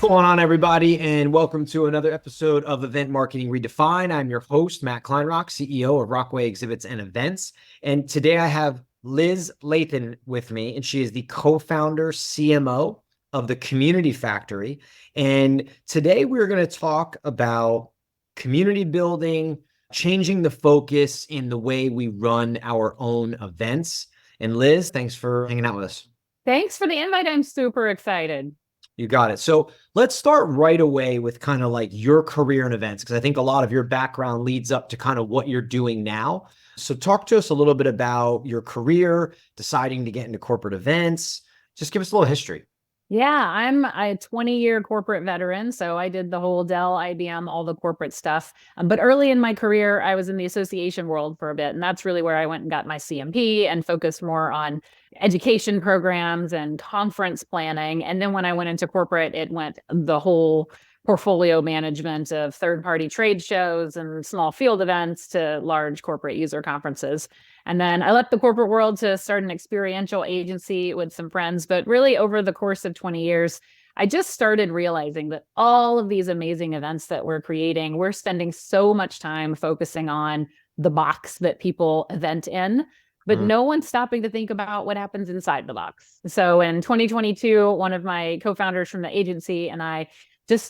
going on, everybody? And welcome to another episode of Event Marketing Redefined. I'm your host, Matt Kleinrock, CEO of Rockway Exhibits and Events. And today I have Liz Lathan with me, and she is the co-founder, CMO of the Community Factory. And today we're going to talk about community building, changing the focus in the way we run our own events. And Liz, thanks for hanging out with us. Thanks for the invite. I'm super excited. You got it. So let's start right away with kind of like your career in events, because I think a lot of your background leads up to kind of what you're doing now. So talk to us a little bit about your career, deciding to get into corporate events. Just give us a little history. Yeah, I'm a 20-year corporate veteran. So I did the whole Dell, IBM, all the corporate stuff. But early in my career, I was in the association world for a bit. And that's really where I went and got my CMP and focused more on education programs and conference planning. And then when I went into corporate, it went the whole portfolio management of third-party trade shows and small field events to large corporate user conferences. And then I left the corporate world to start an experiential agency with some friends. But really, over the course of 20 years, I just started realizing that all of these amazing events that we're creating, we're spending so much time focusing on the box that people event in, but no one's stopping to think about what happens inside the box. So in 2022, one of my co-founders from the agency and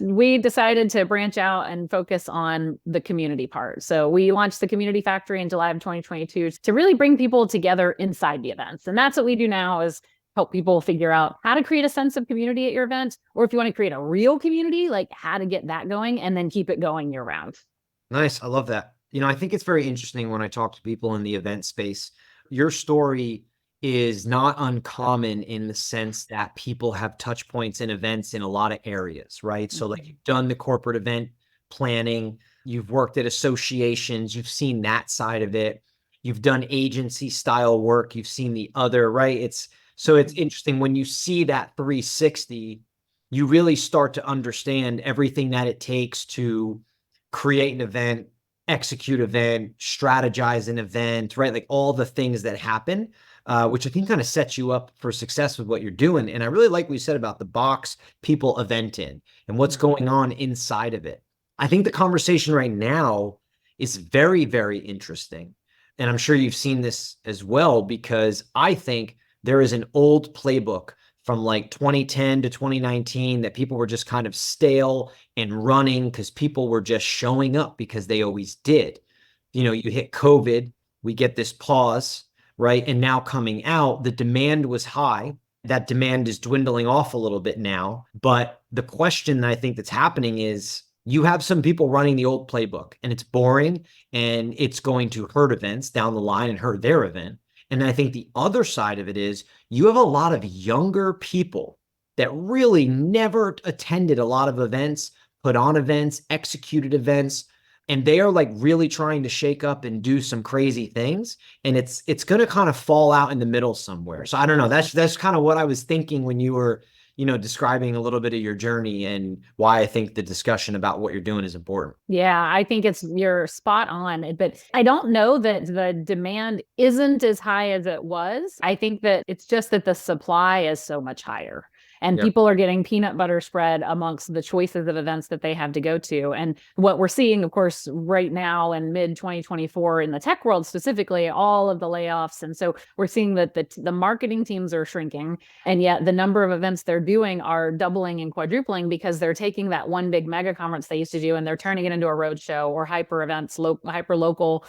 we decided to branch out and focus on the community part. So we launched the Community Factory in July of 2022 to really bring people together inside the events. And that's what we do now, is help people figure out how to create a sense of community at your event, or if you want to create a real community, like how to get that going and then keep it going year round. Nice. I love that. I think it's very interesting when I talk to people in the event space. Your story is not uncommon in the sense that people have touch points in events in a lot of areas, right? So like you've done the corporate event planning, you've worked at associations, you've seen that side of it, you've done agency style work, you've seen the other, right? It's interesting when you see that 360, you really start to understand everything that it takes to create an event, execute an event, strategize an event, right? Like all the things that happen. Which I think kind of sets you up for success with what you're doing. And I really like what you said about the box people event in and what's going on inside of it. I think the conversation right now is very, very interesting. And I'm sure you've seen this as well, because I think there is an old playbook from like 2010 to 2019 that people were just kind of stale and running because people were just showing up because they always did. You hit COVID, we get this pause, right? And now coming out, the demand was high. That demand is dwindling off a little bit now. But the question I think that's happening is you have some people running the old playbook and it's boring and it's going to hurt events down the line and hurt their event. And I think the other side of it is you have a lot of younger people that really never attended a lot of events, put on events, executed events, and they are like really trying to shake up and do some crazy things. And it's going to kind of fall out in the middle somewhere. So I don't know. That's kind of what I was thinking when you were, describing a little bit of your journey and why I think the discussion about what you're doing is important. Yeah, I think you're spot on. But I don't know that the demand isn't as high as it was. I think that it's just that the supply is so much higher. And people are getting peanut butter spread amongst the choices of events that they have to go to. And what we're seeing, of course, right now in mid-2024 in the tech world specifically, all of the layoffs. And so we're seeing that the marketing teams are shrinking, and yet the number of events they're doing are doubling and quadrupling because they're taking that one big mega conference they used to do and they're turning it into a road show or hyper events, hyper local,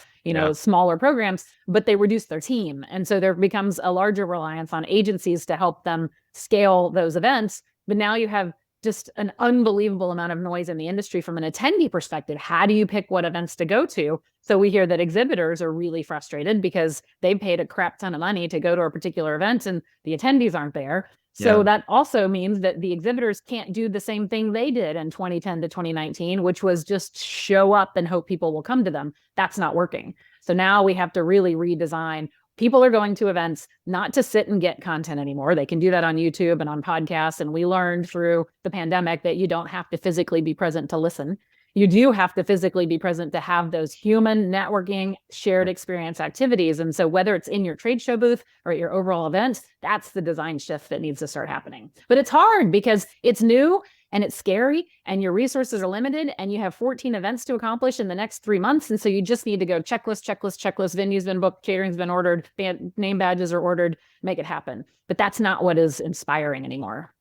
smaller programs, but they reduce their team. And so there becomes a larger reliance on agencies to help them scale those events. But now you have just an unbelievable amount of noise in the industry from an attendee perspective. How do you pick what events to go to? So we hear that exhibitors are really frustrated because they've paid a crap ton of money to go to a particular event and the attendees aren't there. So that also means that the exhibitors can't do the same thing they did in 2010 to 2019, which was just show up and hope people will come to them. That's not working. So now we have to really redesign. People are going to events not to sit and get content anymore. They can do that on YouTube and on podcasts. And we learned through the pandemic that you don't have to physically be present to listen. you do have to physically be present to have those human networking, shared experience activities. And so whether it's in your trade show booth or at your overall event, that's the design shift that needs to start happening. But it's hard because it's new and it's scary and your resources are limited and you have 14 events to accomplish in the next 3 months. And so you just need to go checklist, venue's been booked, catering's been ordered, name badges are ordered, make it happen. But that's not what is inspiring anymore.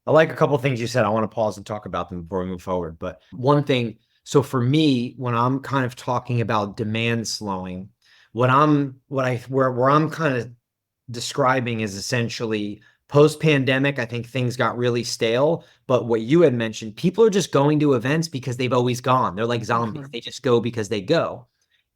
I like a couple of things you said. I want to pause and talk about them before we move forward. But one thing, so for me, when I'm kind of talking about demand slowing, where I'm kind of describing is essentially post-pandemic. I think things got really stale. But what you had mentioned, people are just going to events because they've always gone. They're like zombies. They just go because they go.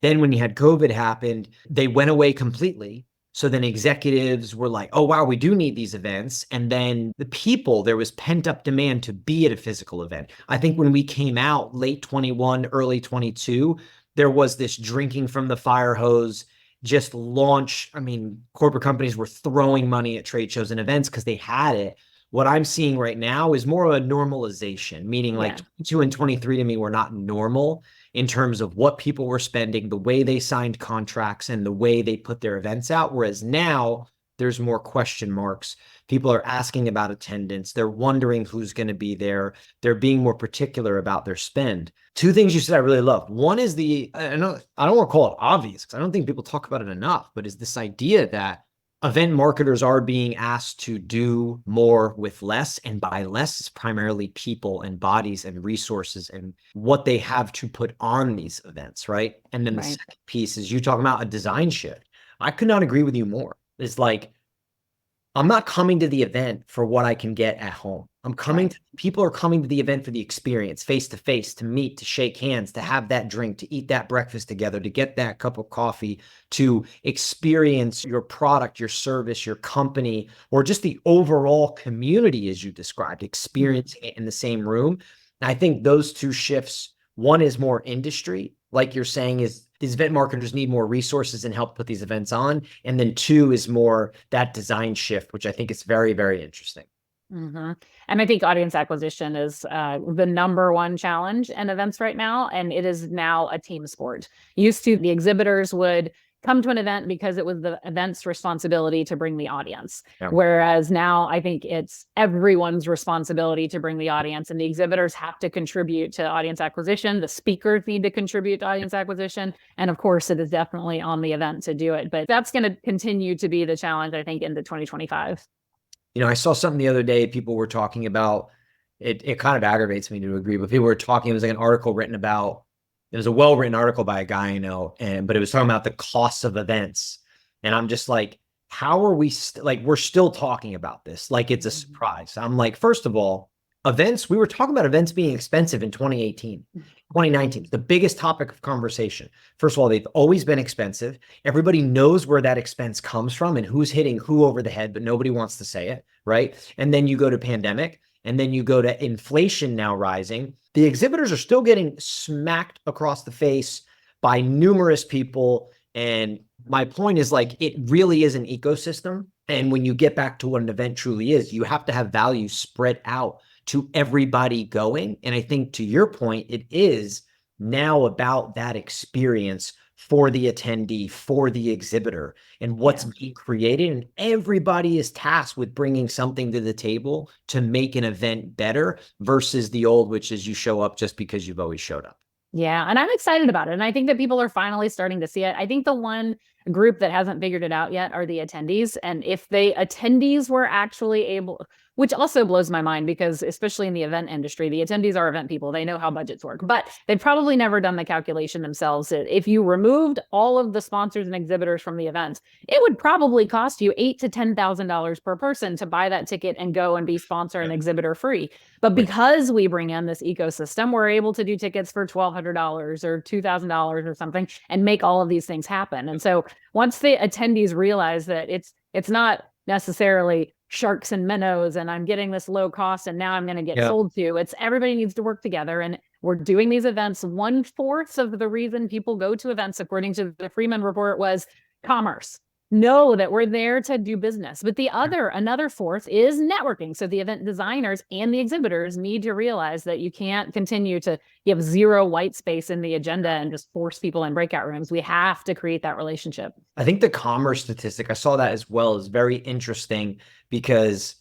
Then when you had COVID happened, they went away completely. So then executives were like, oh, wow, we do need these events. And then the people, there was pent up demand to be at a physical event. I think when we came out late 21, early 22, there was this drinking from the fire hose, just launch. I mean, corporate companies were throwing money at trade shows and events because they had it. What I'm seeing right now is more of a normalization, meaning like 22 and 23 to me were not normal in terms of what people were spending, the way they signed contracts, and the way they put their events out. Whereas now there's more question marks. People are asking about attendance. They're wondering who's going to be there. They're being more particular about their spend. Two things you said I really love. One is I don't want to call it obvious because I don't think people talk about it enough, but is this idea that event marketers are being asked to do more with less, and by less is primarily people and bodies and resources and what they have to put on these events, right? And then the second piece is you talking about a design shift. I could not agree with you more. It's like, I'm not coming to the event for what I can get at home. People are coming to the event for the experience, face to face, to meet, to shake hands, to have that drink, to eat that breakfast together, to get that cup of coffee, to experience your product, your service, your company, or just the overall community, as you described, experiencing it in the same room. And I think those two shifts, one is more industry, like you're saying, is these event marketers need more resources and help put these events on. And then two is more that design shift, which I think is very, very interesting. And I think audience acquisition is the number one challenge in events right now. And it is now a team sport. Used to, the exhibitors would come to an event because it was the event's responsibility to bring the audience. Whereas now I think it's everyone's responsibility to bring the audience, and the exhibitors have to contribute to audience acquisition. The speakers need to contribute to audience acquisition. And of course, it is definitely on the event to do it. But that's going to continue to be the challenge, I think, into 2025. I saw something the other day, people were talking about, it kind of aggravates me to agree, but people were talking, it was like an article written about, it was a well-written article by a guy I know, but it was talking about the costs of events. And I'm just like, how are we, we're still talking about this like it's a surprise. I'm like, first of all, events, we were talking about events being expensive in 2018, 2019, the biggest topic of conversation. First of all, they've always been expensive. Everybody knows where that expense comes from and who's hitting who over the head, but nobody wants to say it, right? And then you go to pandemic, and then you go to inflation now rising. The exhibitors are still getting smacked across the face by numerous people. And my point is, like, it really is an ecosystem. And when you get back to what an event truly is, you have to have value spread out to everybody going. And I think, to your point, it is now about that experience for the attendee, for the exhibitor, and what's being created. And everybody is tasked with bringing something to the table to make an event better versus the old, which is you show up just because you've always showed up. Yeah. And I'm excited about it. And I think that people are finally starting to see it. I think the one group that hasn't figured it out yet are the attendees. And if the attendees were actually able, which also blows my mind because especially in the event industry, the attendees are event people. They know how budgets work, but they've probably never done the calculation themselves. If you removed all of the sponsors and exhibitors from the event, it would probably cost you $8,000 to $10,000 per person to buy that ticket and go and be sponsor and exhibitor free. But because we bring in this ecosystem, we're able to do tickets for $1,200 or $2,000 or something and make all of these things happen. And so once the attendees realize that it's not necessarily sharks and minnows and I'm getting this low cost and now I'm going to get sold to, it's everybody needs to work together. And we're doing these events. 1/4 of the reason people go to events, according to the Freeman report, was commerce. know that we're there to do business. But another fourth is networking. So the event designers and the exhibitors need to realize that you can't continue to give zero white space in the agenda and just force people in breakout rooms. We have to create that relationship. I think the commerce statistic, I saw that as well, is very interesting because,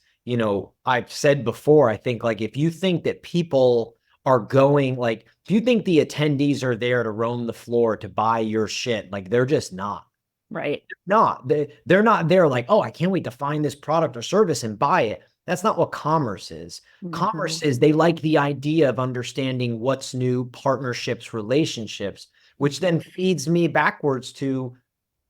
I've said before, I think like if you think that people are going, like if you think the attendees are there to roam the floor to buy your shit, like they're just not. Right. They're not there like, oh, I can't wait to find this product or service and buy it. That's not what commerce is. Commerce is they like the idea of understanding what's new, partnerships, relationships, which then feeds me backwards to,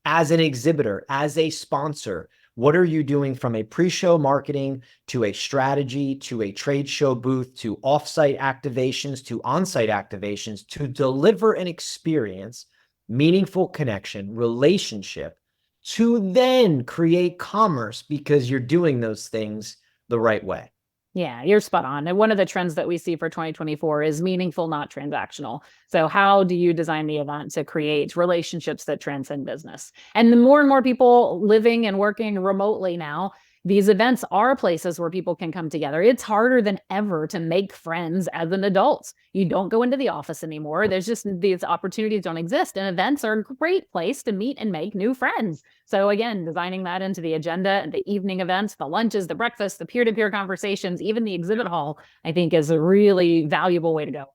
as an exhibitor, as a sponsor, what are you doing from a pre-show marketing to a strategy to a trade show booth to offsite activations to on-site activations to deliver an experience, meaningful connection, relationship, to then create commerce because you're doing those things the right way. Yeah, you're spot on. And one of the trends that we see for 2024 is meaningful, not transactional. So how do you design the event to create relationships that transcend business? And the more and more people living and working remotely now, these events are places where people can come together. It's harder than ever to make friends as an adult. You don't go into the office anymore. There's just these opportunities don't exist. And events are a great place to meet and make new friends. So again, designing that into the agenda and the evening events, the lunches, the breakfast, the peer-to-peer conversations, even the exhibit hall, I think is a really valuable way to go.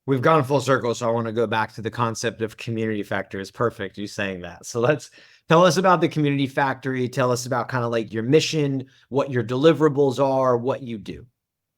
We've gone full circle, so I want to go back to the concept of community factor. It's perfect you saying that. So let's tell us about the community factory. Tell us about kind of like your mission, what your deliverables are, what you do.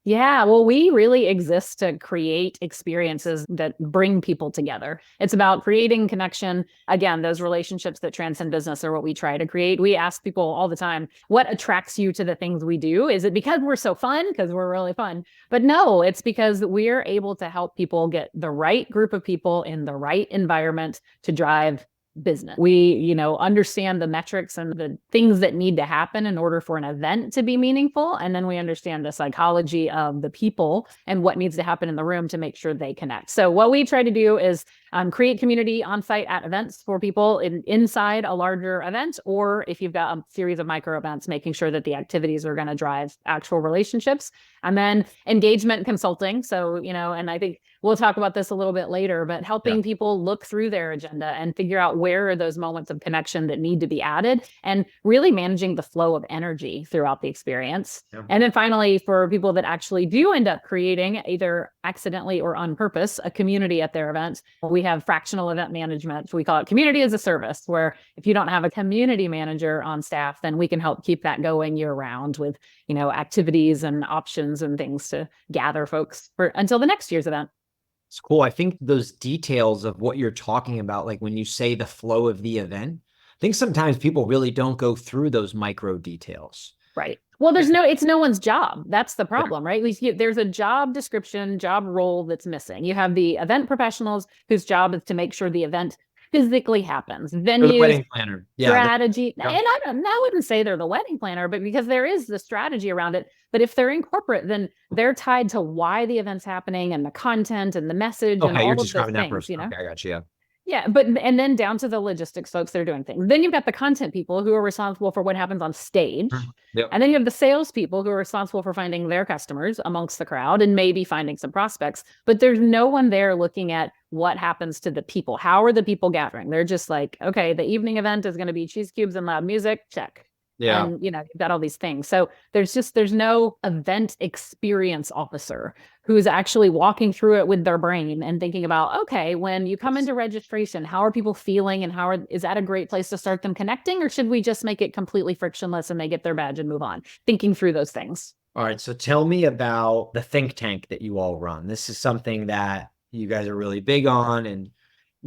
Yeah, well, we really exist to create experiences that bring people together. It's about creating connection. Again, those relationships that transcend business are what we try to create. We ask people all the time, what attracts you to the things we do? Is it because we're so fun? Because we're really fun. But no, it's because we're able to help people get the right group of people in the right environment to drive business. We, understand the metrics and the things that need to happen in order for an event to be meaningful. And then we understand the psychology of the people and what needs to happen in the room to make sure they connect. So what we try to do is create community on site at events for people inside a larger event, or if you've got a series of micro events, making sure that the activities are going to drive actual relationships. And then engagement consulting. So, and I think we'll talk about this a little bit later, but helping people look through their agenda and figure out where are those moments of connection that need to be added, and really managing the flow of energy throughout the experience. Yeah. And then finally, for people that actually do end up creating, either accidentally or on purpose, a community at their event, we have fractional event management. We call it community as a service, where if you don't have a community manager on staff, then we can help keep that going year round with, activities and options and things to gather folks for until the next year's event. It's cool. I think those details of what you're talking about, like when you say the flow of the event, I think sometimes people really don't go through those micro details. Right. Well, it's no one's job. That's the problem, right? There's a job description, job role that's missing. You have the event professionals whose job is to make sure the event physically happens. Venues, the wedding planner, strategy. And I wouldn't say they're the wedding planner, but because there is the strategy around it. But if they're in corporate, then they're tied to why the event's happening and the content and the message and all of those things. Okay, I got you. Yeah, and then down to the logistics folks that are doing things. Then you've got the content people who are responsible for what happens on stage. Yep. And then you have the sales people who are responsible for finding their customers amongst the crowd and maybe finding some prospects. But there's no one there looking at what happens to the people. How are the people gathering? They're just like, okay, the evening event is going to be cheese cubes and loud music. Check. Yeah. And, you've got all these things. So there's no event experience officer who's actually walking through it with their brain and thinking about, okay, when you come into registration, how are people feeling and is that a great place to start them connecting? Or should we just make it completely frictionless and they get their badge and move on? Thinking through those things. All right. So tell me about the think tank that you all run. This is something that you guys are really big on, and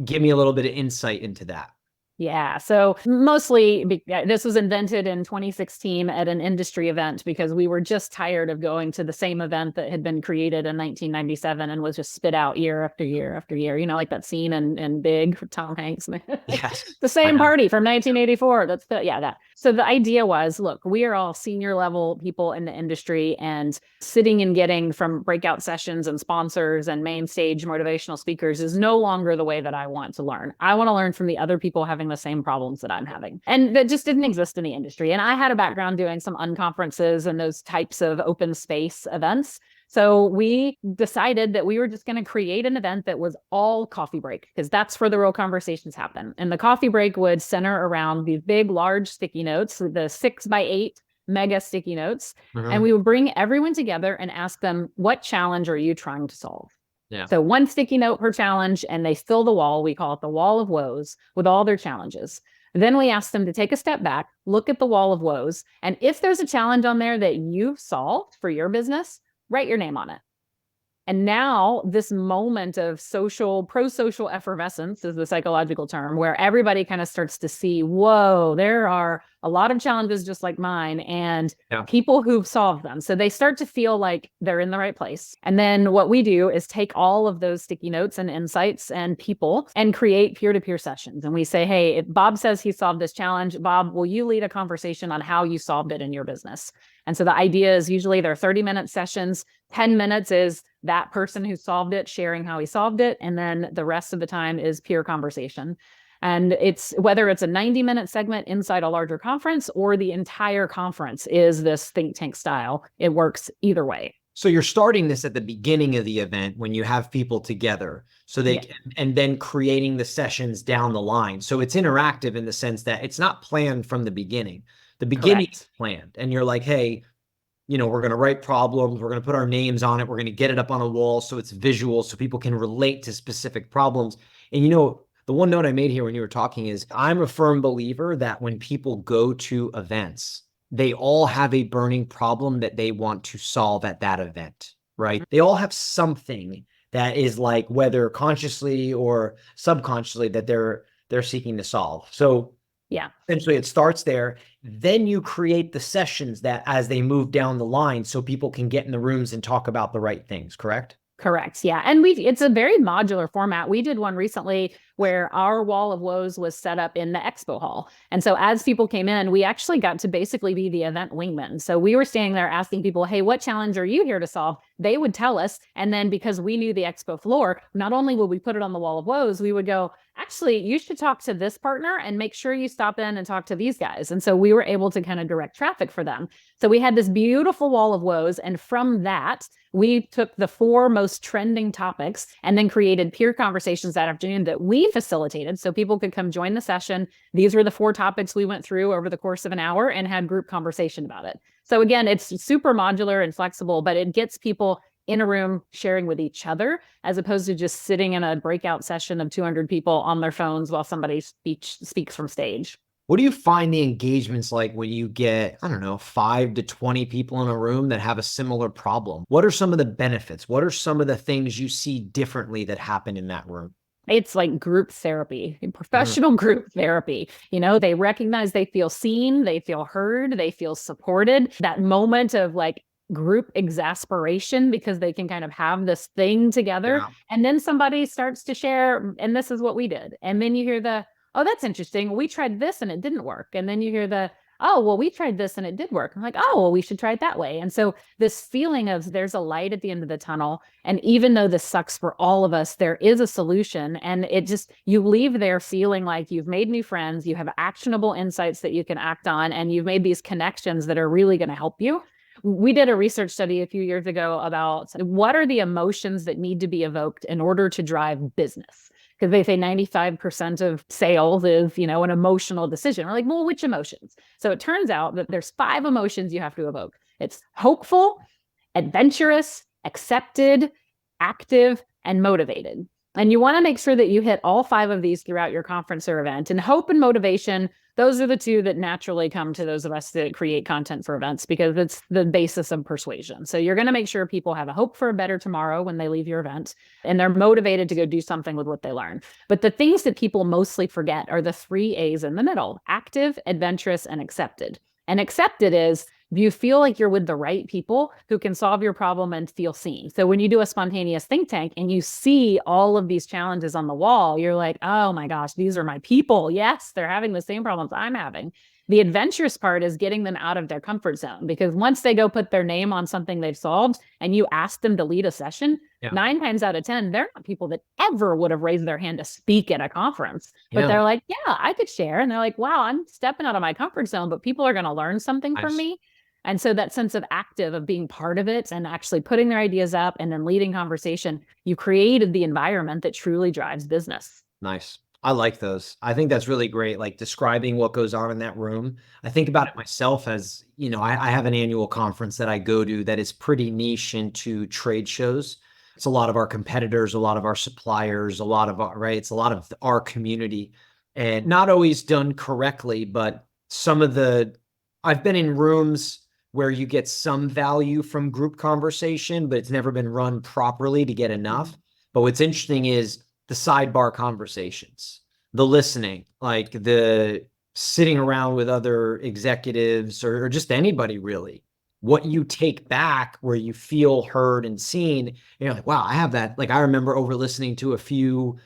give me a little bit of insight into that. Yeah. So mostly this was invented in 2016 at an industry event because we were just tired of going to the same event that had been created in 1997 and was just spit out year after year after year. Like that scene in Big for Tom Hanks. Yes. The same party from 1984. That. So the idea was, look, we are all senior level people in the industry, and sitting and getting from breakout sessions and sponsors and main stage motivational speakers is no longer the way that I want to learn. I want to learn from the other people having having the same problems that I'm having. And that just didn't exist in the industry. And I had a background doing some unconferences and those types of open space events. So we decided that we were just going to create an event that was all coffee break, because that's where the real conversations happen. And the coffee break would center around these big, large sticky notes, the 6x8 mega sticky notes. And we would bring everyone together and ask them, what challenge are you trying to solve? Yeah. So one sticky note per challenge, and they fill the wall. We call it the wall of woes with all their challenges. Then we ask them to take a step back, look at the wall of woes. And if there's a challenge on there that you've solved for your business, write your name on it. And now this moment of pro-social effervescence is the psychological term, where everybody kind of starts to see, whoa, there are a lot of challenges just like mine, and people who've solved them. So they start to feel like they're in the right place. And then what we do is take all of those sticky notes and insights and people and create peer-to-peer sessions. And we say, hey, if Bob says he solved this challenge, Bob, will you lead a conversation on how you solved it in your business? And so the idea is usually they're 30-minute sessions. 10 minutes is that person who solved it sharing how he solved it. And then the rest of the time is peer conversation. And it's whether it's a 90-minute segment inside a larger conference or the entire conference is this think tank style. It works either way. So you're starting this at the beginning of the event when you have people together, so they and then creating the sessions down the line. So it's interactive in the sense that it's not planned from the beginning. The beginning is planned, and you're like, hey, we're going to write problems. We're going to put our names on it. We're going to get it up on a wall so it's visual so people can relate to specific problems. And the one note I made here when you were talking is I'm a firm believer that when people go to events, they all have a burning problem that they want to solve at that event, right? They all have something that is like, whether consciously or subconsciously, that they're seeking to solve. So essentially it starts there. Then you create the sessions that as they move down the line so people can get in the rooms and talk about the right things, correct? Correct. Yeah. And it's a very modular format. We did one recently where our wall of woes was set up in the expo hall. And so as people came in, we actually got to basically be the event wingman. So we were standing there asking people, hey, what challenge are you here to solve? They would tell us. And then because we knew the expo floor, not only would we put it on the wall of woes, we would go, actually, you should talk to this partner and make sure you stop in and talk to these guys. And so we were able to kind of direct traffic for them. So we had this beautiful wall of woes. And from that, we took the 4 most trending topics and then created peer conversations that afternoon that we facilitated so people could come join the session. These were the 4 topics we went through over the course of an hour and had group conversation about it. So again, it's super modular and flexible, but it gets people in a room sharing with each other as opposed to just sitting in a breakout session of 200 people on their phones while somebody speaks from stage. What do you find the engagements like when you get, 5 to 20 people in a room that have a similar problem? What are some of the benefits? What are some of the things you see differently that happen in that room? It's like group therapy, professional group therapy. They recognize they feel seen, they feel heard, they feel supported. That moment of like group exasperation because they can kind of have this thing together. Yeah. And then somebody starts to share, and this is what we did. And then you hear oh, that's interesting. We tried this and it didn't work. And then you hear oh, well, we tried this and it did work. I'm like, oh, well, we should try it that way. And so this feeling of there's a light at the end of the tunnel. And even though this sucks for all of us, there is a solution. And you leave there feeling like you've made new friends, you have actionable insights that you can act on, and you've made these connections that are really going to help you. We did a research study a few years ago about what are the emotions that need to be evoked in order to drive business. Because they say 95% of sales is, an emotional decision. We're like, well, which emotions? So it turns out that there's 5 emotions you have to evoke. It's hopeful, adventurous, accepted, active, and motivated. And you want to make sure that you hit all 5 of these throughout your conference or event. And hope and motivation, those are the 2 that naturally come to those of us that create content for events because it's the basis of persuasion. So you're going to make sure people have a hope for a better tomorrow when they leave your event, and they're motivated to go do something with what they learn. But the things that people mostly forget are the 3 A's in the middle: active, adventurous, and accepted. And accepted is, do you feel like you're with the right people who can solve your problem and feel seen? So when you do a spontaneous think tank and you see all of these challenges on the wall, you're like, oh my gosh, these are my people. Yes, they're having the same problems I'm having. The adventurous part is getting them out of their comfort zone, because once they go put their name on something they've solved and you ask them to lead a session, 9 times out of 10, they're not people that ever would have raised their hand to speak at a conference, but they're like, yeah, I could share. And they're like, wow, I'm stepping out of my comfort zone, but people are going to learn something from me. And so that sense of active, of being part of it and actually putting their ideas up and then leading conversation, you created the environment that truly drives business. Nice. I like those. I think that's really great. Like describing what goes on in that room. I think about it myself as, I have an annual conference that I go to that is pretty niche into trade shows. It's a lot of our competitors, a lot of our suppliers, a lot of our, right? It's a lot of our community, and not always done correctly, but I've been in rooms where you get some value from group conversation, but it's never been run properly to get enough. But what's interesting is the sidebar conversations, the listening, like the sitting around with other executives or just anybody really, what you take back where you feel heard and seen. And you're like, wow, I have that. Like I remember over listening to a few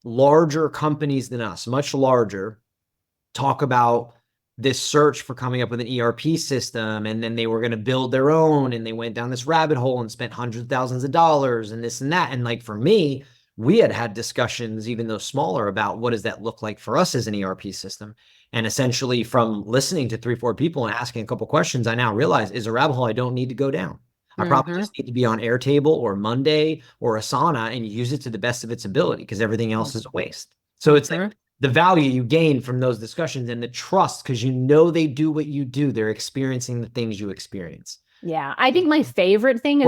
larger companies than us, much larger, talk about this search for coming up with an ERP system. And then they were going to build their own, and they went down this rabbit hole and spent hundreds of thousands of dollars and this and that. And like for me, we had discussions, even though smaller, about what does that look like for us as an ERP system. And essentially from listening to 3-4 people and asking a couple questions, I now realize is a rabbit hole I don't need to go down. I probably just need to be on Airtable or Monday or Asana and use it to the best of its ability, because everything else is a waste. So it's like the value you gain from those discussions and the trust, because they do what you do. They're experiencing the things you experience. Yeah. I think my favorite thing is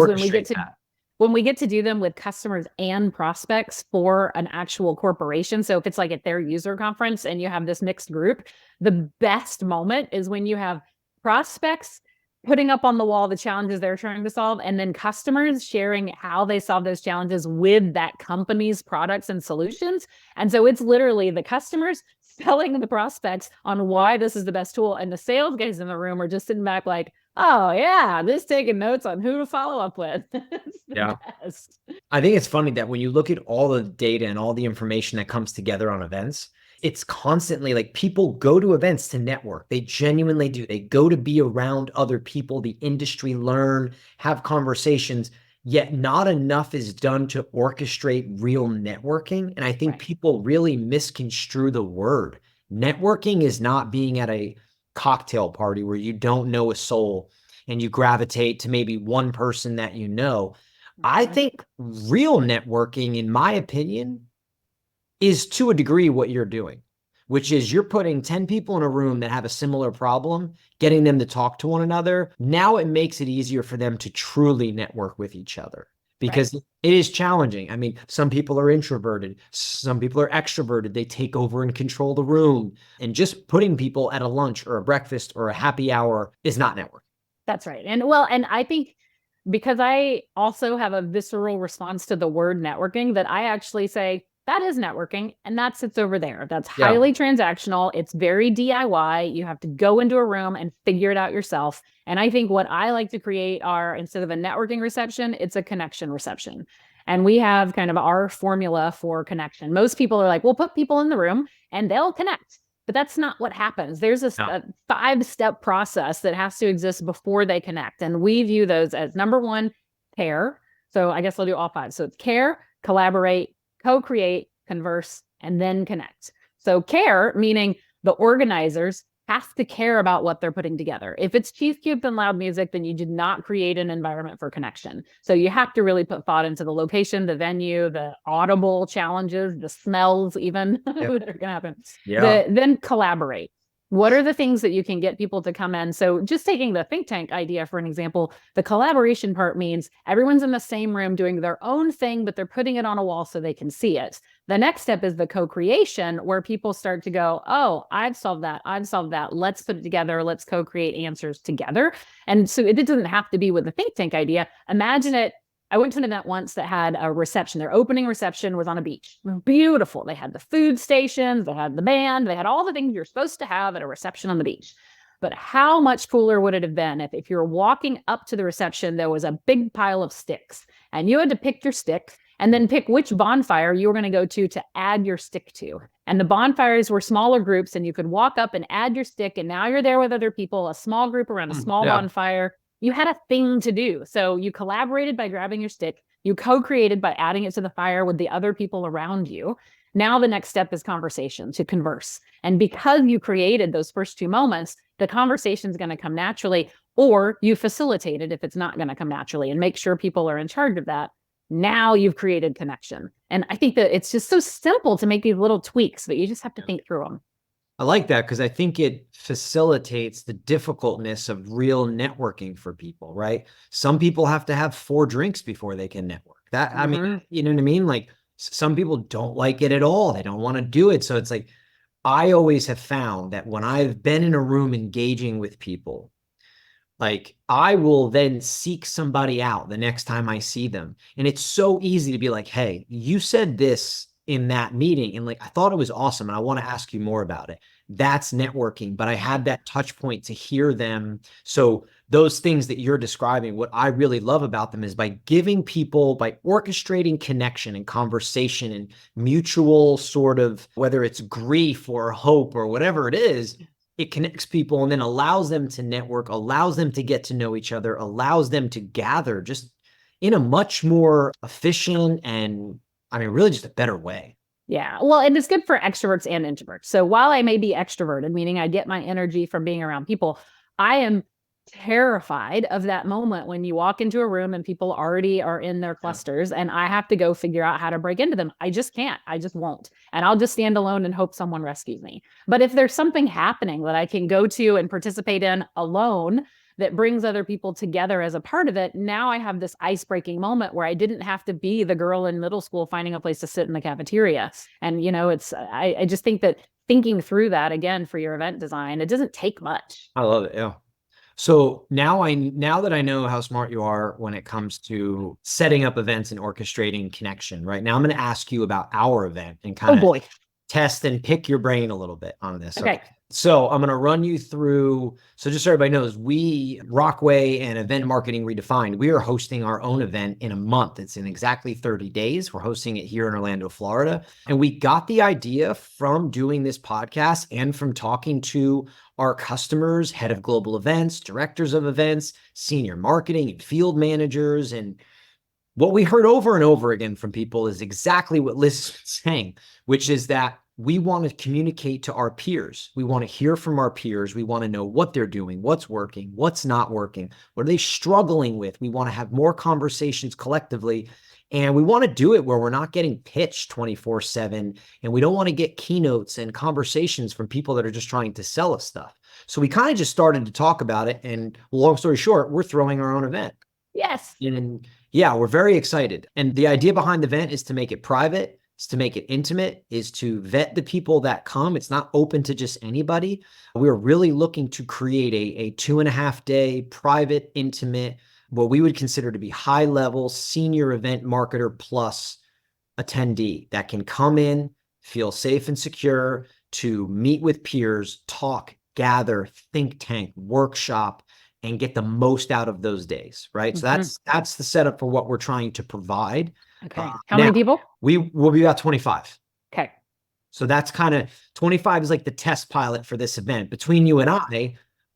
when we get to do them with customers and prospects for an actual corporation. So if it's like at their user conference and you have this mixed group, the best moment is when you have prospects putting up on the wall the challenges they're trying to solve, and then customers sharing how they solve those challenges with that company's products and solutions. And so it's literally the customers selling the prospects on why this is the best tool, and the sales guys in the room are just sitting back like, oh yeah, just taking notes on who to follow up with. Best. I think it's funny that when you look at all the data and all the information that comes together on events, it's constantly like people go to events to network. They genuinely do. They go to be around other people, the industry, learn, have conversations, yet not enough is done to orchestrate real networking. And I think people really misconstrue the word. Networking is not being at a cocktail party where you don't know a soul and you gravitate to maybe one person that you know. I think real networking, in my opinion, is to a degree what you're doing, which is you're putting 10 people in a room that have a similar problem, getting them to talk to one another. Now it makes it easier for them to truly network with each other, because it is challenging. I mean, some people are introverted, some people are extroverted. They take over and control the room, and just putting people at a lunch or a breakfast or a happy hour is not networking. That's right. And I think because I also have a visceral response to the word networking, that I actually say, that is networking, and that sits over there. That's highly transactional. It's very DIY. You have to go into a room and figure it out yourself. And I think what I like to create are, instead of a networking reception, it's a connection reception. And we have kind of our formula for connection. Most people are like, we'll put people in the room and they'll connect. But that's not what happens. There's a 5-step process that has to exist before they connect. And we view those as, number 1, care. So I guess I'll do all 5. So it's care, collaborate, co-create, converse, and then connect. So care, meaning the organizers have to care about what they're putting together. If it's Chief Cube and loud music, then you did not create an environment for connection. So you have to really put thought into the location, the venue, the audible challenges, the smells even that are going to happen. Then collaborate. What are the things that you can get people to come in? So just taking the think tank idea for an example, the collaboration part means everyone's in the same room doing their own thing, but they're putting it on a wall so they can see it. The next step is the co-creation, where people start to go, oh, I've solved that. I've solved that. Let's put it together. Let's co-create answers together. And so it doesn't have to be with the think tank idea. Imagine it. I went to an event once that had a reception. Their opening reception was on a beach. Beautiful. They had the food stations, they had the band, they had all the things you're supposed to have at a reception on the beach. But how much cooler would it have been if you're walking up to the reception, there was a big pile of sticks and you had to pick your stick and then pick which bonfire you were going to go to add your stick to. And the bonfires were smaller groups, and you could walk up and add your stick. And now you're there with other people, a small group around a small bonfire. You had a thing to do. So you collaborated by grabbing your stick. You co-created by adding it to the fire with the other people around you. Now the next step is conversation, to converse. And because you created those first 2 moments, the conversation is going to come naturally, or you facilitate it if it's not going to come naturally, and make sure people are in charge of that. Now you've created connection. And I think that it's just so simple to make these little tweaks, but you just have to think through them. I like that, because I think it facilitates the difficultness of real networking for people, right? Some people have to have 4 drinks before they can network. That, I mean, you know what I mean? Like, some people don't like it at all. They don't want to do it. So it's like, I always have found that when I've been in a room engaging with people, like, I will then seek somebody out the next time I see them. And it's so easy to be like, hey, you said this in that meeting, and like, I thought it was awesome, and I want to ask you more about it. That's networking. But I had that touch point to hear them. So those things that you're describing, what I really love about them is by giving people, by orchestrating connection and conversation and mutual sort of, whether it's grief or hope or whatever it is, it connects people and then allows them to network, allows them to get to know each other, allows them to gather just in a much more efficient and, I mean, really just a better way. Yeah. Well, and it's good for extroverts and introverts. So while I may be extroverted, meaning I get my energy from being around people, I am terrified of that moment when you walk into a room and people already are in their clusters, and I have to go figure out how to break into them. I just can't. I just won't. And I'll just stand alone and hope someone rescues me. But if there's something happening that I can go to and participate in alone that brings other people together as a part of it, now I have this ice-breaking moment where I didn't have to be the girl in middle school finding a place to sit in the cafeteria. And, you know, it's, I just think that thinking through that again for your event design, it doesn't take much. I love it. Yeah. So now that I know how smart you are when it comes to setting up events and orchestrating connection, right now I'm going to ask you about our event and kind of test and pick your brain a little bit on this. Okay. So I'm going to run you through. So just so everybody knows, we, Rockway and Event Marketing Redefined, we are hosting our own event in a month. It's in exactly 30 days. We're hosting it here in Orlando, Florida. And we got the idea from doing this podcast and from talking to our customers, head of global events, directors of events, senior marketing and field managers. And what we heard over and over again from people is exactly what Liz is saying, which is that we want to communicate to our peers. We want to hear from our peers. We want to know what they're doing, what's working, what's not working, what are they struggling with. We want to have more conversations collectively. And we want to do it where we're not getting pitched 24/7. And we don't want to get keynotes and conversations from people that are just trying to sell us stuff. So we kind of just started to talk about it. And long story short, we're throwing our own event. Yes. And yeah, we're very excited. And the idea behind the event is to make it private, is to make it intimate, is to vet the people that come. It's not open to just anybody. We're really looking to create a 2.5-day private, intimate, what we would consider to be high level senior event marketer plus attendee that can come in, feel safe and secure to meet with peers, talk, gather, think tank, workshop, and get the most out of those days, right? So that's the setup for what we're trying to provide. Okay. How many people? We will be about 25. Okay. So that's kind of 25 is like the test pilot for this event. Between you and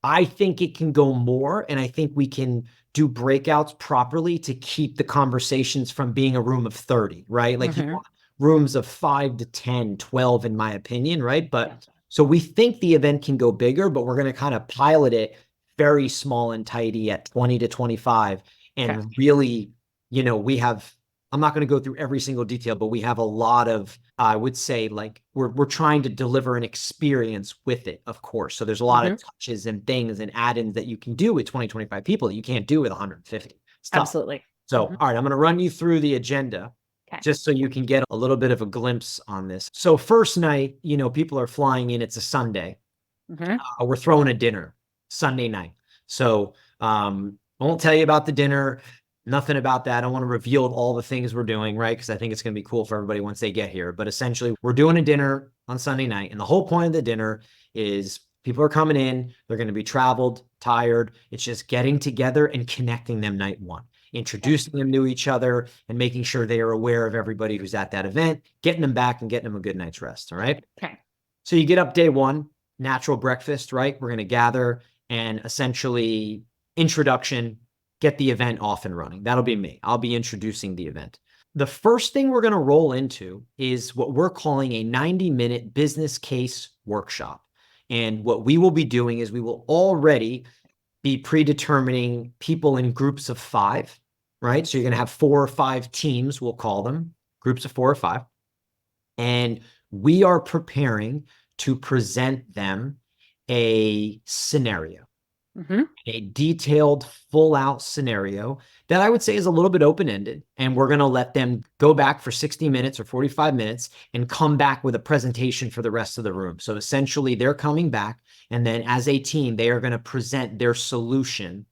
I think it can go more, and I think we can do breakouts properly to keep the conversations from being a room of 30, right? Like you want rooms of 5 to 10, 12, in my opinion, right? But so we think the event can go bigger, but we're going to kind of pilot it very small and tidy at 20 to 25. And really, you know, we have, I'm not going to go through every single detail, but we have a lot of, I would say, like we're trying to deliver an experience with it, of course. So there's a lot of touches and things and add-ins that you can do with 20, 25 people that you can't do with 150. Absolutely. So, all right, I'm going to run you through the agenda just so you can get a little bit of a glimpse on this. So first night, you know, people are flying in. It's a Sunday. We're throwing a dinner Sunday night. So I won't tell you about the dinner. Nothing about that. I don't want to reveal all the things we're doing, right? Because I think it's going to be cool for everybody once they get here. But essentially, we're doing a dinner on Sunday night. And the whole point of the dinner is people are coming in. They're going to be traveled, tired. It's just getting together and connecting them night one. introducing them to each other and making sure they are aware of everybody who's at that event, getting them back and getting them a good night's rest. All right. Okay. So you get up day one, natural breakfast, right? We're going to gather and essentially introduction, get the event off and running. That'll be me. I'll be introducing the event. The first thing we're going to roll into is what we're calling a 90-minute business case workshop. And what we will be doing is we will already be predetermining people in groups of 5, right? So you're going to have 4 or 5 teams, we'll call them, groups of 4 or 5. And we are preparing to present them a scenario. A detailed, full-out scenario that I would say is a little bit open-ended. And we're going to let them go back for 60 minutes or 45 minutes and come back with a presentation for the rest of the room. So essentially, they're coming back, and then as a team, they are going to present their solution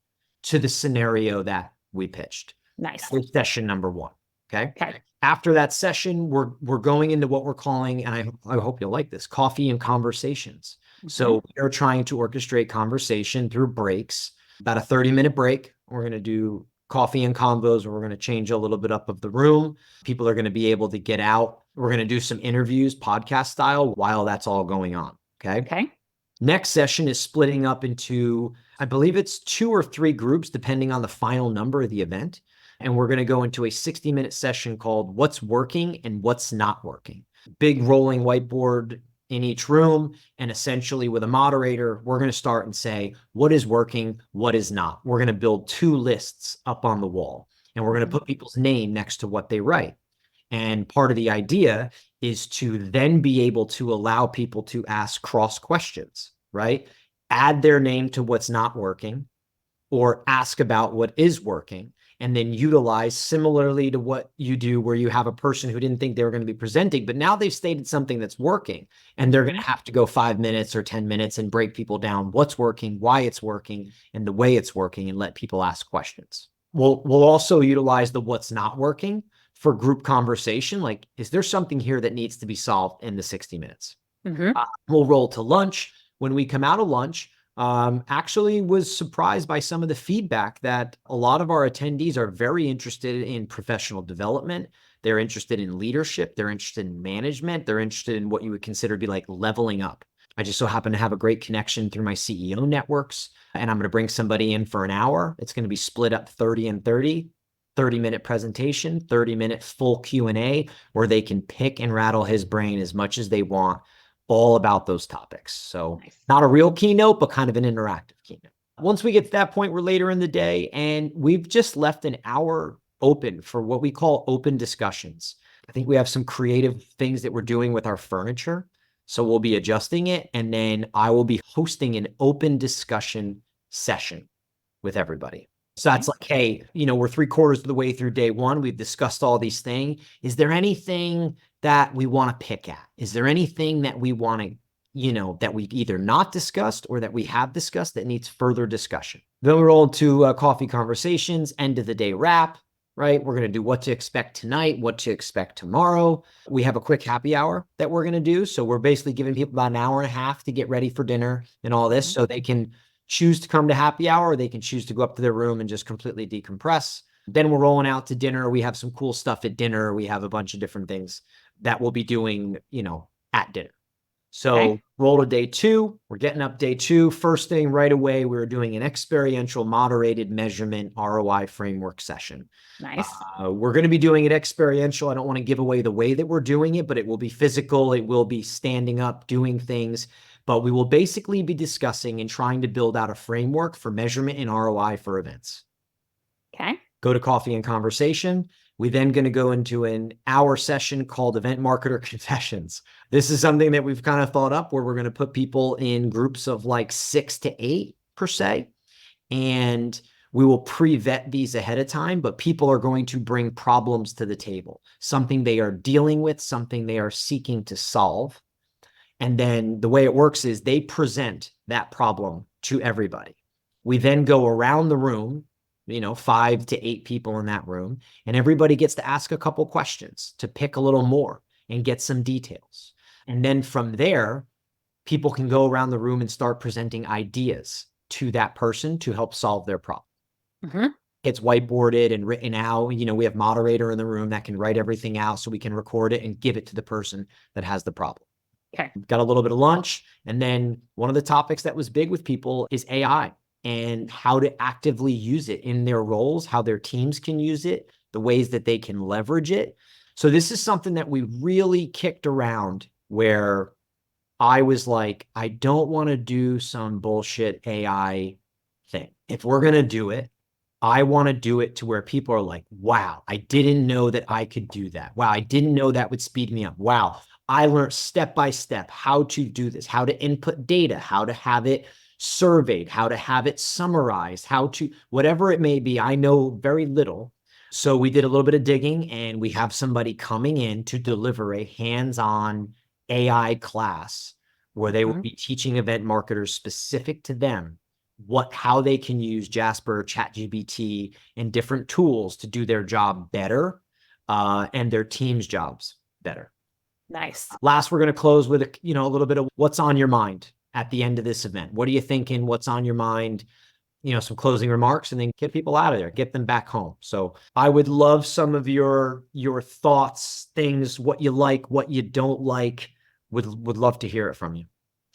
to the scenario that we pitched. Nice. That was session number 1. Okay. After that session, we're going into what we're calling, and I hope you'll like this, coffee and conversations. So we're trying to orchestrate conversation through breaks, about a 30-minute break. We're going to do coffee and convos, where we're going to change a little bit up of the room. People are going to be able to get out. We're going to do some interviews, podcast style, while that's all going on. Okay. Next session is splitting up into, I believe it's 2 or 3 groups, depending on the final number of the event. And we're going to go into a 60-minute session called What's Working and What's Not Working. Big rolling whiteboard in each room. And essentially with a moderator, we're going to start and say, what is working, what is not. We're going to build 2 lists up on the wall, and we're going to put people's name next to what they write. And part of the idea is to then be able to allow people to ask cross questions, right? Add their name to what's not working, or ask about what is working, and then utilize, similarly to what you do where you have a person who didn't think they were going to be presenting, but now they've stated something that's working, and they're going to have to go 5 minutes or 10 minutes and break people down what's working, why it's working, and the way it's working, and let people ask questions. We'll also utilize the what's not working for group conversation. Like, is there something here that needs to be solved in the 60 minutes? We'll roll to lunch. When we come out of lunch, actually was surprised by some of the feedback that a lot of our attendees are very interested in professional development. They're interested in leadership. They're interested in management. They're interested in what you would consider to be like leveling up. I just so happen to have a great connection through my CEO networks, and I'm going to bring somebody in for an hour. It's going to be split up 30 and 30, 30-minute presentation, 30-minute full Q&A, where they can pick and rattle his brain as much as they want, all about those topics. So not a real keynote, but kind of an interactive keynote. Once we get to that point, we're later in the day, and we've just left an hour open for what we call open discussions. I think we have some creative things that we're doing with our furniture. So we'll be adjusting it, and then I will be hosting an open discussion session with everybody. So that's like, hey, we're 3/4 of the way through day 1. We've discussed all these things. Is there anything that we want to pick at? Is there anything that we want to, that we've either not discussed or that we have discussed that needs further discussion? Then we roll to coffee conversations, end of the day wrap, right? We're going to do what to expect tonight, what to expect tomorrow. We have a quick happy hour that we're going to do. So we're basically giving people about an hour and a half to get ready for dinner and all this, so they can choose to come to happy hour, or they can choose to go up to their room and just completely decompress. Then we're rolling out to dinner. We have some cool stuff at dinner. We have a bunch of different things that we'll be doing, at dinner. So roll to day 2. We're getting up day 2. First thing right away, we're doing an experiential moderated measurement ROI framework session. Nice. We're going to be doing it experiential. I don't want to give away the way that we're doing it, but it will be physical. It will be standing up, doing things. But we will basically be discussing and trying to build out a framework for measurement and ROI for events. Okay. Go to coffee and conversation. We then going to go into an hour session called Event Marketer Confessions. This is something that we've kind of thought up, where we're going to put people in groups of like 6 to 8 per se. And we will pre-vet these ahead of time, but people are going to bring problems to the table, something they are dealing with, something they are seeking to solve. And then the way it works is they present that problem to everybody. We then go around the room, 5 to 8 people in that room, and everybody gets to ask a couple questions to pick a little more and get some details. And then from there, people can go around the room and start presenting ideas to that person to help solve their problem. It's whiteboarded and written out. We have moderator in the room that can write everything out so we can record it and give it to the person that has the problem. Okay. Got a little bit of lunch. And then one of the topics that was big with people is AI and how to actively use it in their roles, how their teams can use it, the ways that they can leverage it. So this is something that we really kicked around, where I was like, I don't want to do some bullshit AI thing. If we're going to do it, I want to do it to where people are like, wow, I didn't know that I could do that. Wow, I didn't know that would speed me up. Wow, I learned step by step how to do this, how to input data, how to have it surveyed, how to have it summarized, how to, whatever it may be. I know very little. So we did a little bit of digging, and we have somebody coming in to deliver a hands-on AI class where they will be teaching event marketers specific to them how they can use Jasper, ChatGPT, and different tools to do their job better, and their team's jobs better. Nice. Last, we're going to close with a little bit of what's on your mind at the end of this event. What are you thinking? What's on your mind? Some closing remarks, and then get people out of there, get them back home. So I would love some of your thoughts, things, what you like, what you don't like. Would love to hear it from you.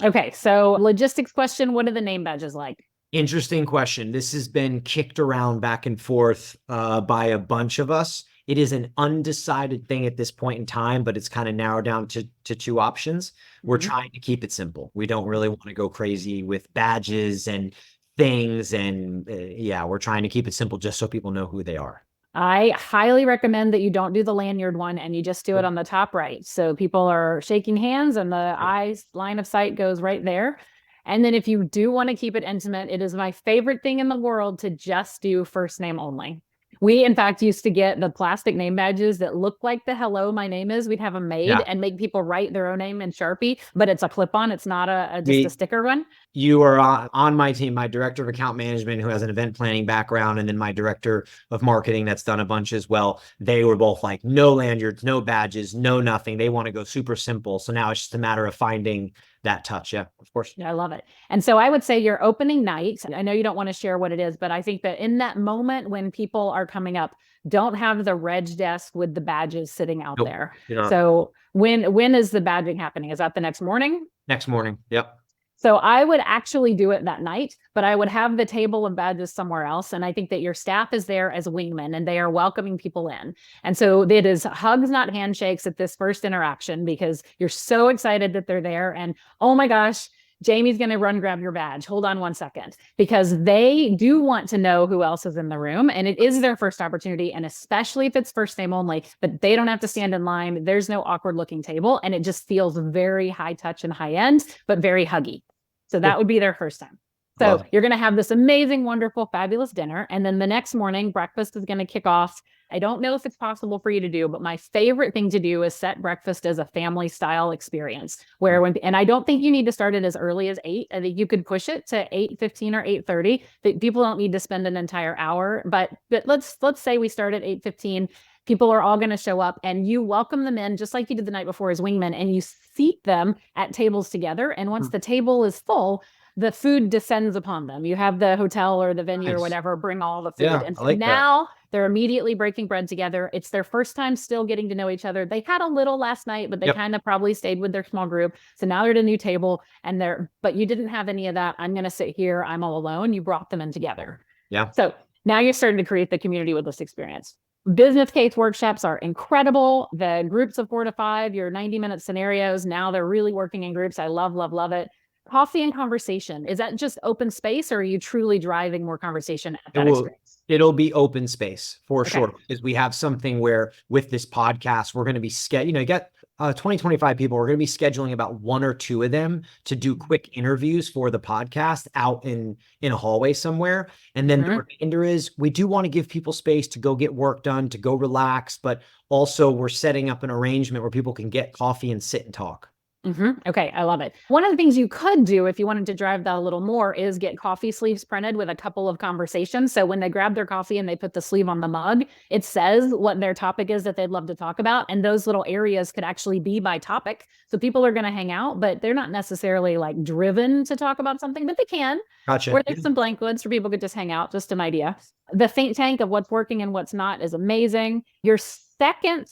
Okay, so logistics question, what are the name badges like? Interesting question. This has been kicked around back and forth by a bunch of us. It is an undecided thing at this point in time, but it's kind of narrowed down to two options. We're trying to keep it simple. We don't really want to go crazy with badges and things. And we're trying to keep it simple just so people know who they are. I highly recommend that you don't do the lanyard one and you just do it on the top right. So people are shaking hands and the eyes line of sight goes right there. And then if you do want to keep it intimate, it is my favorite thing in the world to just do first name only. We, in fact, used to get the plastic name badges that look like the hello, my name is. We'd have them made and make people write their own name in Sharpie, but it's a clip-on. It's not just a sticker one. You are on my team, my director of account management, who has an event planning background, and then my director of marketing that's done a bunch as well. They were both like, no lanyards, no badges, no nothing. They want to go super simple. So now it's just a matter of finding that touch. Yeah, of course. Yeah, I love it. And so I would say your opening night, I know you don't want to share what it is, but I think that in that moment when people are coming up, don't have the reg desk with the badges sitting out there. So when is the badging happening? Is that the next morning? Next morning. Yep. So I would actually do it that night, but I would have the table of badges somewhere else. And I think that your staff is there as wingmen and they are welcoming people in. And so it is hugs, not handshakes at this first interaction, because you're so excited that they're there. And oh my gosh, Jamie's going to run grab your badge. Hold on one second, because they do want to know who else is in the room. And it is their first opportunity. And especially if it's first name only, but they don't have to stand in line. There's no awkward looking table. And it just feels very high touch and high end, but very huggy. So that would be their first time. So you're going to have this amazing, wonderful, fabulous dinner. And then the next morning, breakfast is going to kick off. I don't know if it's possible for you to do, but my favorite thing to do is set breakfast as a family style experience where and I don't think you need to start it as early as 8. I think you could push it to 8:15 or 8:30. People don't need to spend an entire hour, but let's say we start at 8:15. People are all going to show up and you welcome them in just like you did the night before as wingmen, and you seat them at tables together. And once the table is full, the food descends upon them. You have the hotel or the venue or whatever bring all the food. And so now they're immediately breaking bread together. It's their first time still getting to know each other. They had a little last night, but they kind of probably stayed with their small group. So now they're at a new table and but you didn't have any of that. I'm going to sit here. I'm all alone. You brought them in together. Yeah. So now you're starting to create the community with this experience. Business case workshops are incredible. The groups of 4 to 5, your 90-minute scenarios, now they're really working in groups. I love, love, love it. Coffee and conversation. Is that just open space, or are you truly driving more conversation at that experience? It'll be open space for sure, because we have something where with this podcast, we're going to be you get 20, 25 people. We're going to be scheduling about 1 or 2 of them to do quick interviews for the podcast out in a hallway somewhere. And then the remainder is we do want to give people space to go get work done, to go relax, but also we're setting up an arrangement where people can get coffee and sit and talk. Okay, I love it. One of the things you could do if you wanted to drive that a little more is get coffee sleeves printed with a couple of conversations. So when they grab their coffee and they put the sleeve on the mug, it says what their topic is that they'd love to talk about. And those little areas could actually be by topic. So people are going to hang out, but they're not necessarily like driven to talk about something, but they can. Gotcha. Or there's some blank woods where people could just hang out, just an idea. The think tank of what's working and what's not is amazing. Your second,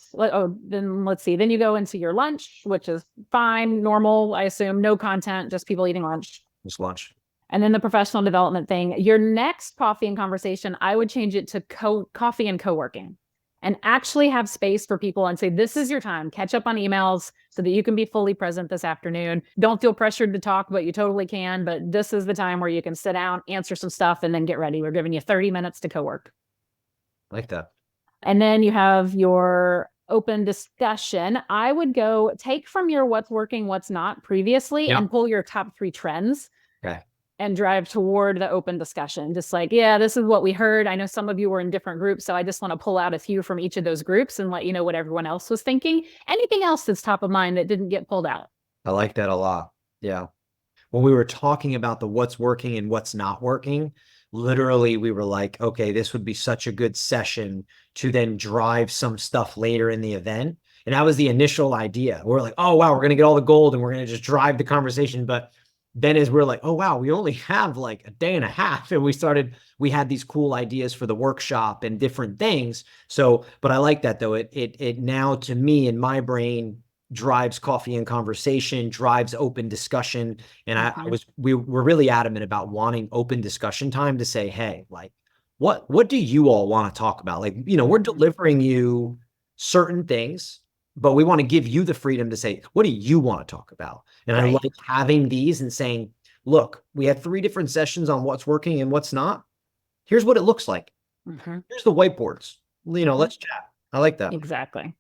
then let's see, then you go into your lunch, which is fine, normal, I assume, no content, just people eating lunch. Just lunch. And then the professional development thing. Your next coffee and conversation, I would change it to coffee and co-working, and actually have space for people and say, this is your time. Catch up on emails so that you can be fully present this afternoon. Don't feel pressured to talk, but you totally can. But this is the time where you can sit down, answer some stuff, and then get ready. We're giving you 30 minutes to co-work. I like that. And then you have your open discussion. I would go take from your what's working, what's not previously, and pull your top 3 trends. Okay. And drive toward the open discussion. Just like, yeah, this is what we heard. I know some of you were in different groups, so I just want to pull out a few from each of those groups and let you know what everyone else was thinking. Anything else that's top of mind that didn't get pulled out? I like that a lot. Yeah. When we were talking about the what's working and what's not working, literally we were like, okay, this would be such a good session to then drive some stuff later in the event. And that was the initial idea. We're like, oh, wow, we're going to get all the gold and we're going to just drive the conversation. But then as we're like, oh, wow, we only have like a day and a half. And we had these cool ideas for the workshop and different things. So, but I like that though. It now to me in my brain drives coffee and conversation, drives open discussion. And we were really adamant about wanting open discussion time to say, hey, like, what do you all want to talk about? Like, we're delivering you certain things, but we want to give you the freedom to say, what do you want to talk about? And I like having these and saying, look, we had 3 different sessions on what's working and what's not. Here's what it looks like. Here's the whiteboards. Let's chat. I like that. Exactly.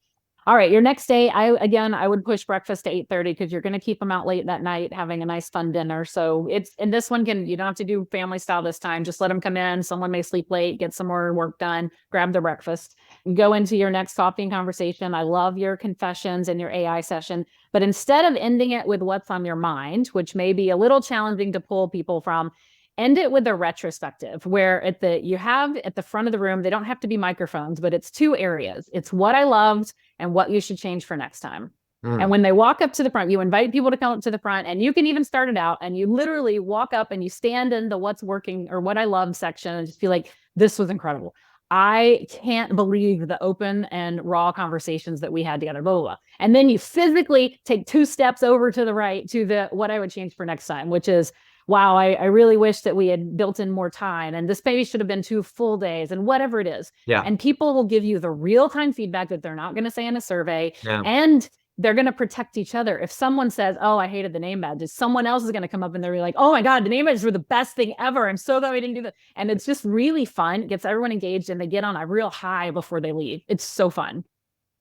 All right. Your next day, I would push breakfast to 8:30 because you're going to keep them out late that night, having a nice fun dinner. So and this one you don't have to do family style this time. Just let them come in. Someone may sleep late, get some more work done, grab their breakfast, go into your next coffee and conversation. I love your confessions and your AI session, but instead of ending it with what's on your mind, which may be a little challenging to pull people from, end it with a retrospective where you have at the front of the room, they don't have to be microphones, but it's 2 areas. It's what I loved and what you should change for next time. And when they walk up to the front, you invite people to come up to the front, and you can even start it out and you literally walk up and you stand in the what's working or what I love section and just feel like, this was incredible. I can't believe the open and raw conversations that we had together, blah, blah, blah. And then you physically take 2 steps over to the right to the what I would change for next time, which is, wow, I really wish that we had built in more time, and this maybe should have been 2 full days, and whatever it is. Yeah. And people will give you the real-time feedback that they're not going to say in a survey. Yeah. And they're going to protect each other. If someone says, oh, I hated the name badges, someone else is going to come up and they're like, oh my God, the name badges were the best thing ever. I'm so glad we didn't do that. And it's just really fun. It gets everyone engaged and they get on a real high before they leave. It's so fun.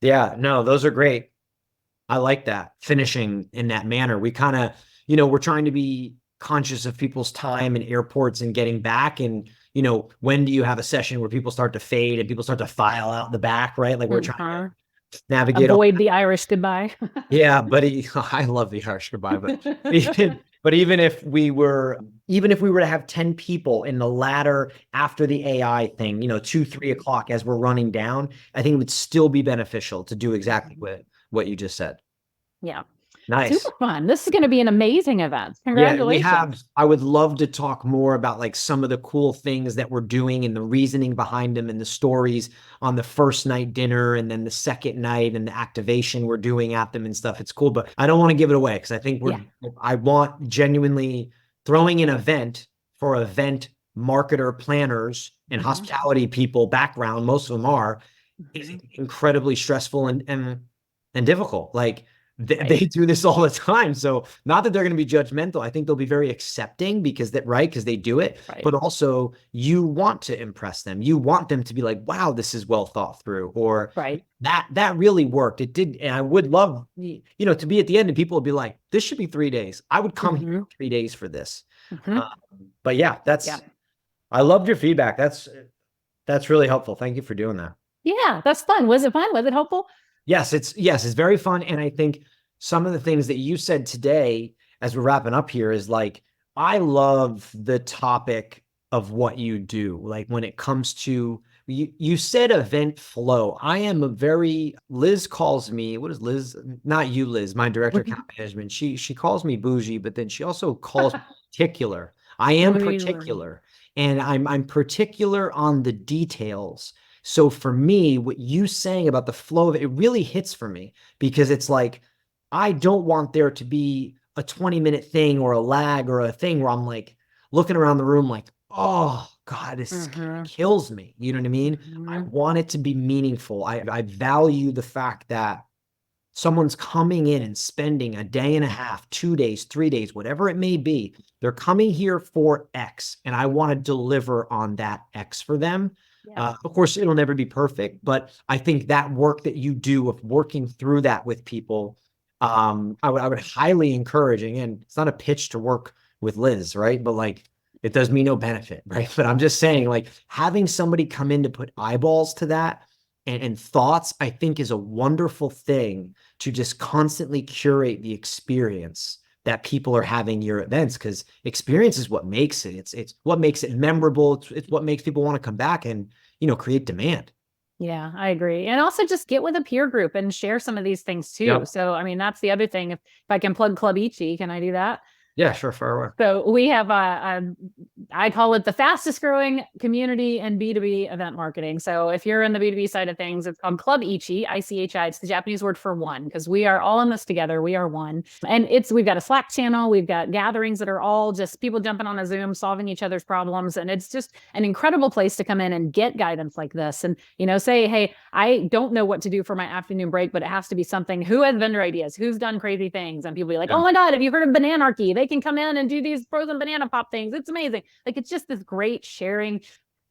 Yeah, no, those are great. I like that. Finishing in that manner. We kind of, we're trying to be conscious of people's time and airports and getting back. And, when do you have a session where people start to fade and people start to file out the back, right? Like we're trying to navigate. Avoid the Irish goodbye. Yeah, but I love the Irish goodbye. But even if we were to have 10 people in the ladder after the AI thing, 2-3 o'clock as we're running down, I think it would still be beneficial to do exactly what you just said. Yeah. Nice. Super fun. This is going to be an amazing event. Congratulations. Yeah, I would love to talk more about like some of the cool things that we're doing and the reasoning behind them and the stories on the first night dinner and then the second night and the activation we're doing at them and stuff. It's cool, but I don't want to give it away because I think I want genuinely throwing an event for event marketer planners and hospitality people background. Most of them are is incredibly stressful and difficult. Like, they do this all the time. So not that they're going to be judgmental. I think they'll be very accepting because they do it, but also you want to impress them. You want them to be like, wow, this is well thought through, or that really worked. It did. And I would love, to be at the end and people would be like, this should be 3 days. I would come here 3 days for this. But yeah, I loved your feedback. That's really helpful. Thank you for doing that. Yeah, that's fun. Was it fun? Was it helpful? Yes, it's very fun. And I think some of the things that you said today as we're wrapping up here is like, I love the topic of what you do. Like when it comes to, you said event flow. I am a very, Liz calls me, what is Liz? Not you, Liz, my director of account management. She calls me bougie, but then she also calls me particular. I am particular, and I'm particular on the details. So for me, what you saying about the flow of it, it really hits for me, because it's like, I don't want there to be a 20-minute thing or a lag or a thing where I'm like looking around the room like, oh God, this kills me. You know what I mean? I want it to be meaningful. I value the fact that someone's coming in and spending a day and a half, 2 days, 3 days, whatever it may be. They're coming here for X, and I want to deliver on that X for them. Yeah. Of course, it'll never be perfect, but I think that work that you do of working through that with people, I would highly encourage. And it's not a pitch to work with Liz, right? But like, it does me no benefit, right? But I'm just saying, like, having somebody come in to put eyeballs to that and thoughts, I think is a wonderful thing to just constantly curate the experience that people are having your events, because experience is what makes it. It's what makes it memorable. It's what makes people want to come back and, you know, create demand. Yeah, I agree. And also just get with a peer group and share some of these things too. Yep. So, I mean, that's the other thing. If I can plug Club Ichi, can I do that? Yeah, sure. Far away. So we have I call it the fastest growing community in B2B event marketing. So if you're in the B2B side of things, it's called Club Ichi, ICHI. It's the Japanese word for one, because we are all in this together. We are one. And we've got a Slack channel. We've got gatherings that are all just people jumping on a Zoom, solving each other's problems. And it's just an incredible place to come in and get guidance like this. And, you know, say, hey, I don't know what to do for my afternoon break, but it has to be something. Who has vendor ideas? Who's done crazy things? And people be like, oh my God, have you heard of Bananarchy? They can come in and do these frozen banana pop things. It's amazing. Like, it's just this great sharing,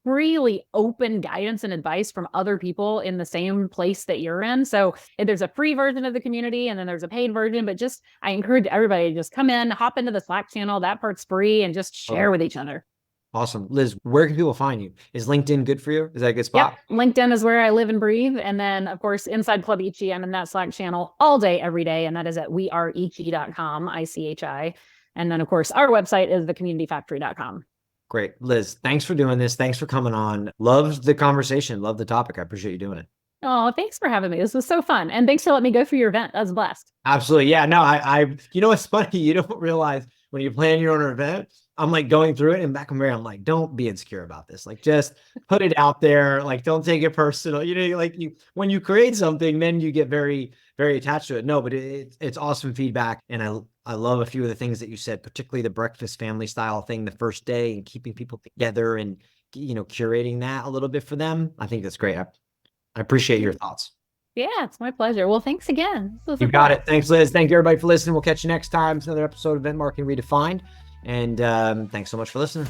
really open guidance and advice from other people in the same place that you're in. So there's a free version of the community and then there's a paid version, but just, I encourage everybody to just come in, hop into the Slack channel. That part's free, and just share with each other. Awesome. Liz, where can people find you? Is LinkedIn good for you? Is that a good spot? Yep. LinkedIn is where I live and breathe. And then, of course, inside Club Ichi, I'm in that Slack channel all day, every day. And that is at weareichi.com, ICHI. And then, of course, our website is thecommunityfactory.com. Great. Liz, thanks for doing this. Thanks for coming on. Love the conversation. Love the topic. I appreciate you doing it. Oh, thanks for having me. This was so fun. And thanks for letting me go through your event. That was a blast. Absolutely. Yeah, no, you know, what's funny? You don't realize when you plan your own event, I'm like going through it and back in there, I'm like, don't be insecure about this. Like, just put it out there. Like, don't take it personal. You know, like when you create something, then you get very, very attached to it. No, but it's awesome feedback. And I love a few of the things that you said, particularly the breakfast family style thing the first day and keeping people together and, you know, curating that a little bit for them. I think that's great. I appreciate your thoughts. Yeah, it's my pleasure. Well, thanks again. You got it. Thanks, Liz. Thank you, everybody, for listening. We'll catch you next time. It's another episode of Event Marketing Redefined. And thanks so much for listening.